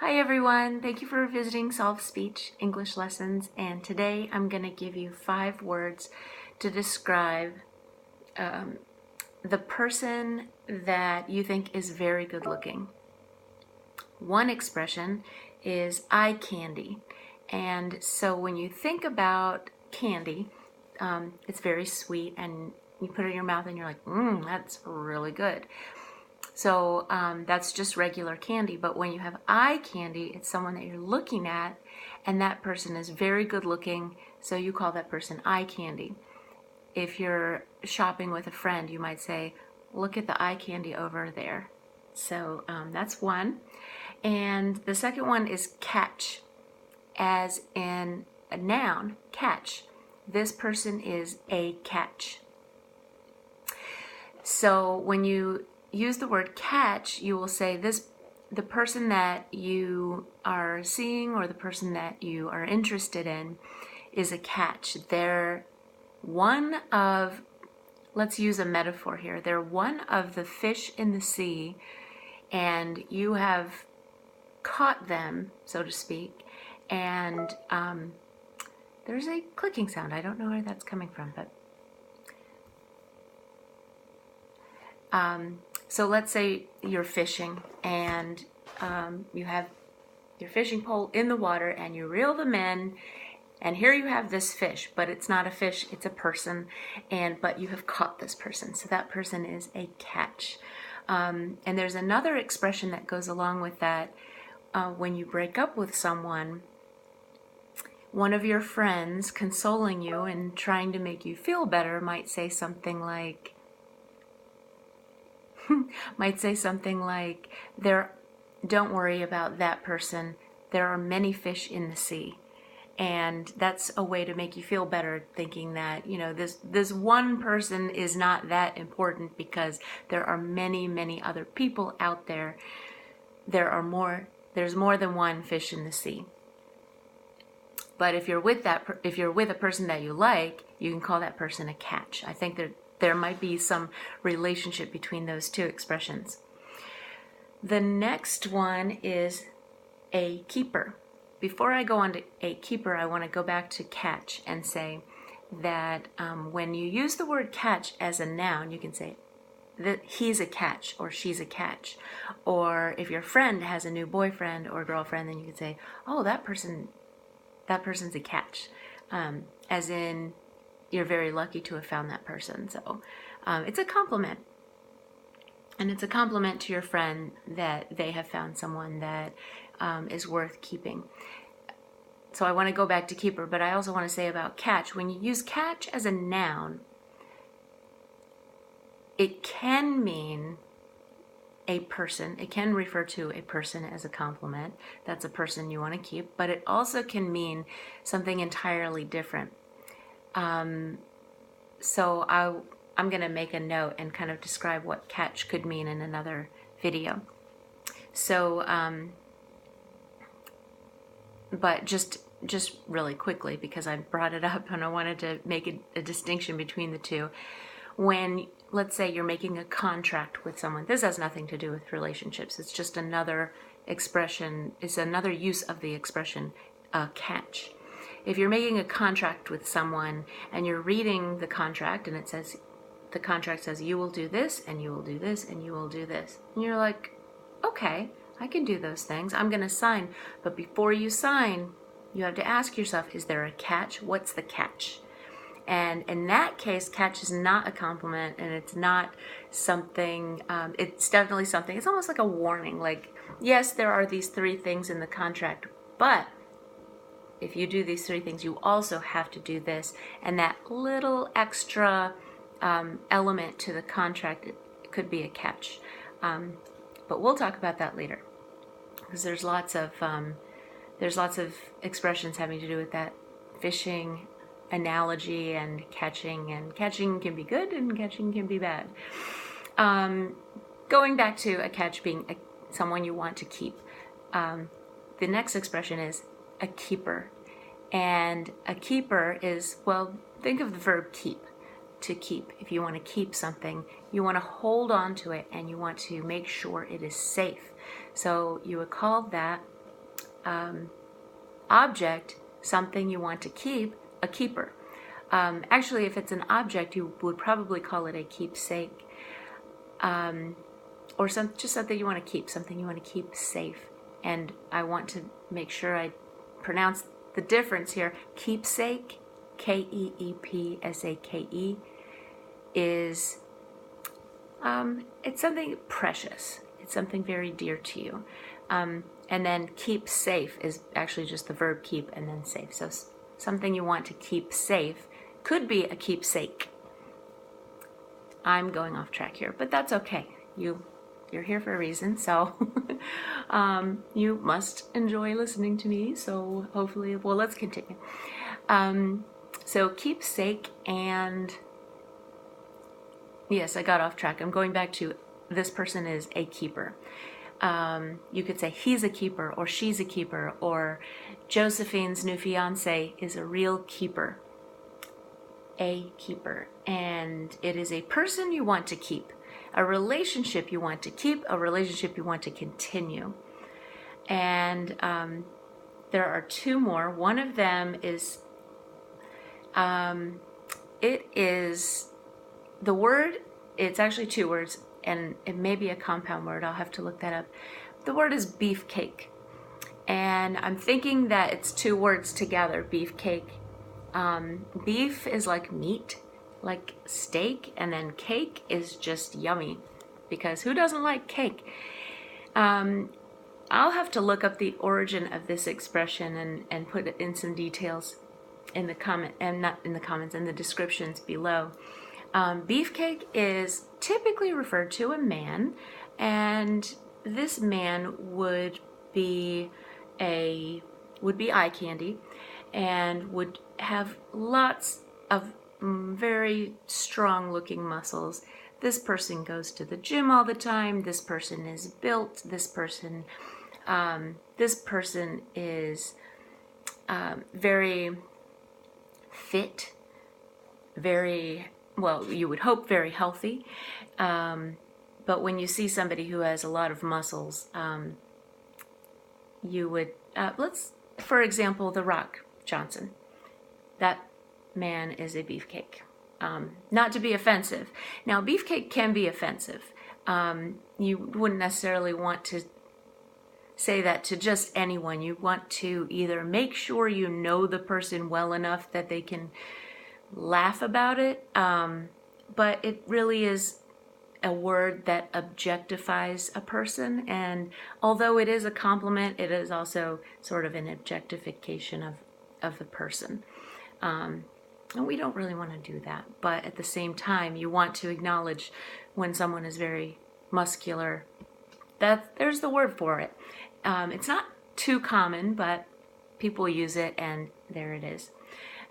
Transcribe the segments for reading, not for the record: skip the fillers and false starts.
Hi everyone, thank you for visiting Solve Speech English Lessons, and today I'm going to give you 5 words to describe the person that you think is very good looking. One expression is eye candy, and so when you think about candy, it's very sweet and you put it in your mouth and you're like, that's really good. So that's just regular candy. But when you have eye candy, it's someone that you're looking at, and that person is very good looking, so you call that person eye candy. If you're shopping with a friend, you might say, look at the eye candy over there. So that's one. And the second one is catch, as in a noun, catch. This person is a catch. So when you use the word catch, you will say the person that you are seeing or the person that you are interested in is a catch. They're one of, let's use a metaphor here, they're one of the fish in the sea, and you have caught them, so to speak, and there's a clicking sound. I don't know where that's coming from, but so let's say you're fishing and you have your fishing pole in the water and you reel them in, and here you have this fish, but it's not a fish, it's a person, but you have caught this person, so that person is a catch. And there's another expression that goes along with that. When you break up with someone, one of your friends consoling you and trying to make you feel better might say something like, don't worry about that person, there are many fish in the sea. And that's a way to make you feel better, thinking that, this one person is not that important because there are many, many other people out there. There's more than one fish in the sea. But if you're with a person that you like, you can call that person a catch. I think there might be some relationship between those two expressions. The next one is a keeper. Before I go on to a keeper, I want to go back to catch and say that when you use the word catch as a noun, you can say that he's a catch or she's a catch. Or if your friend has a new boyfriend or girlfriend, then you can say, oh, that person's a catch. As in, you're very lucky to have found that person. So it's a compliment. And it's a compliment to your friend that they have found someone that is worth keeping. So I want to go back to keeper, but I also want to say about catch. When you use catch as a noun, it can mean a person. It can refer to a person as a compliment. That's a person you want to keep, but it also can mean something entirely different. So I'm going to make a note and kind of describe what catch could mean in another video. So, but just really quickly, because I brought it up and I wanted to make a distinction between the two. When, let's say, you're making a contract with someone, this has nothing to do with relationships. It's just another expression. It's another use of the expression catch. If you're making a contract with someone and you're reading the contract and the contract says you will do this and you will do this and you will do this, and you're like, okay, I can do those things, I'm going to sign. But before you sign, you have to ask yourself, is there a catch? What's the catch? And in that case, catch is not a compliment, and it's not something, it's definitely something, it's almost like a warning. Like, yes, there are these 3 things in the contract, but if you do these 3 things, you also have to do this. And that little extra element to the contract, it could be a catch. But we'll talk about that later, because there's lots of expressions having to do with that fishing analogy and catching can be good and catching can be bad. Going back to a catch being someone you want to keep, the next expression is a keeper. And a keeper is, well, think of the verb keep, to keep. If you want to keep something, you want to hold on to it and you want to make sure it is safe. So you would call that object, something you want to keep, a keeper. Actually, if it's an object, you would probably call it a keepsake, or just something you want to keep, something you want to keep safe. And I want to make sure I pronounce the difference here. Keepsake, Keepsake, is it's something precious. It's something very dear to you. And then keep safe is actually just the verb keep and then safe. So something you want to keep safe could be a keepsake. I'm going off track here, but that's okay. You're here for a reason, so you must enjoy listening to me. So hopefully, well, let's continue. So keepsake, and yes, I got off track. I'm going back to this person is a keeper. You could say he's a keeper, or she's a keeper, or Josephine's new fiance is a real keeper. A keeper. And it is a person you want to keep, a relationship you want to keep, a relationship you want to continue. And there are two more. One of them is, it is the word, it's actually two words, and it may be a compound word. I'll have to look that up. The word is beefcake. And I'm thinking that it's two words together, beefcake. Beef is like meat, like steak, and then cake is just yummy, because who doesn't like cake? I'll have to look up the origin of this expression and put it in some details in the comment, and not in the comments, in the descriptions below. Beefcake is typically referred to a man, and this man would be eye candy, and would have lots of very strong looking muscles. This person goes to the gym all the time. This person is built. This person is very fit, very, well, you would hope very healthy. But when you see somebody who has a lot of muscles, you would, for example, The Rock Johnson. That man is a beefcake. Not to be offensive. Now, beefcake can be offensive. You wouldn't necessarily want to say that to just anyone. You want to either make sure you know the person well enough that they can laugh about it, but it really is a word that objectifies a person, and although it is a compliment, it is also sort of an objectification of the person. And we don't really want to do that, but at the same time, you want to acknowledge when someone is very muscular. There's the word for it. It's not too common, but people use it, and there it is.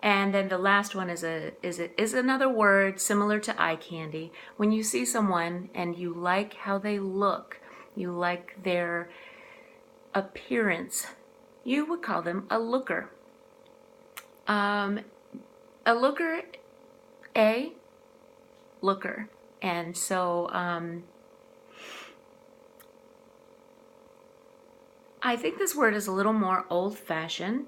And then the last one is another word similar to eye candy. When you see someone and you like how they look, you like their appearance, you would call them a looker. A looker, and so I think this word is a little more old-fashioned.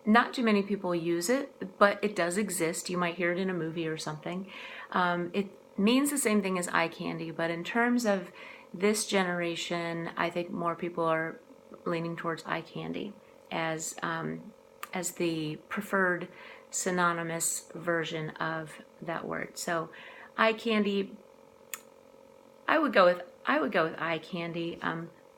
Not too many people use it, but it does exist. You might hear it in a movie or something. It means the same thing as eye candy, but in terms of this generation, I think more people are leaning towards eye candy as the preferred synonymous version of that word. So eye candy, I would go with eye candy.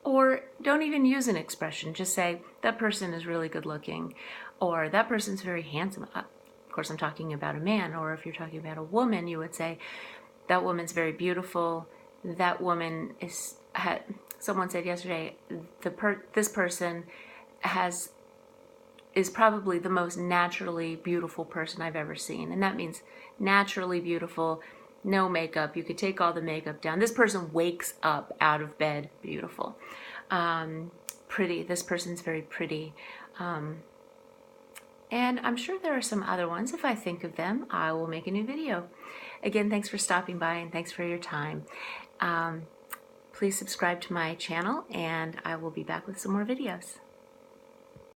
Or don't even use an expression. Just say, that person is really good looking, or that person's very handsome. Of course, I'm talking about a man, or if you're talking about a woman, you would say, that woman's very beautiful. That woman is, someone said yesterday, this person is probably the most naturally beautiful person I've ever seen. And that means naturally beautiful, no makeup. You could take all the makeup down. This person wakes up out of bed beautiful. Pretty. This person's very pretty. And I'm sure there are some other ones. If I think of them, I will make a new video. Again, thanks for stopping by, and thanks for your time. Please subscribe to my channel, and I will be back with some more videos.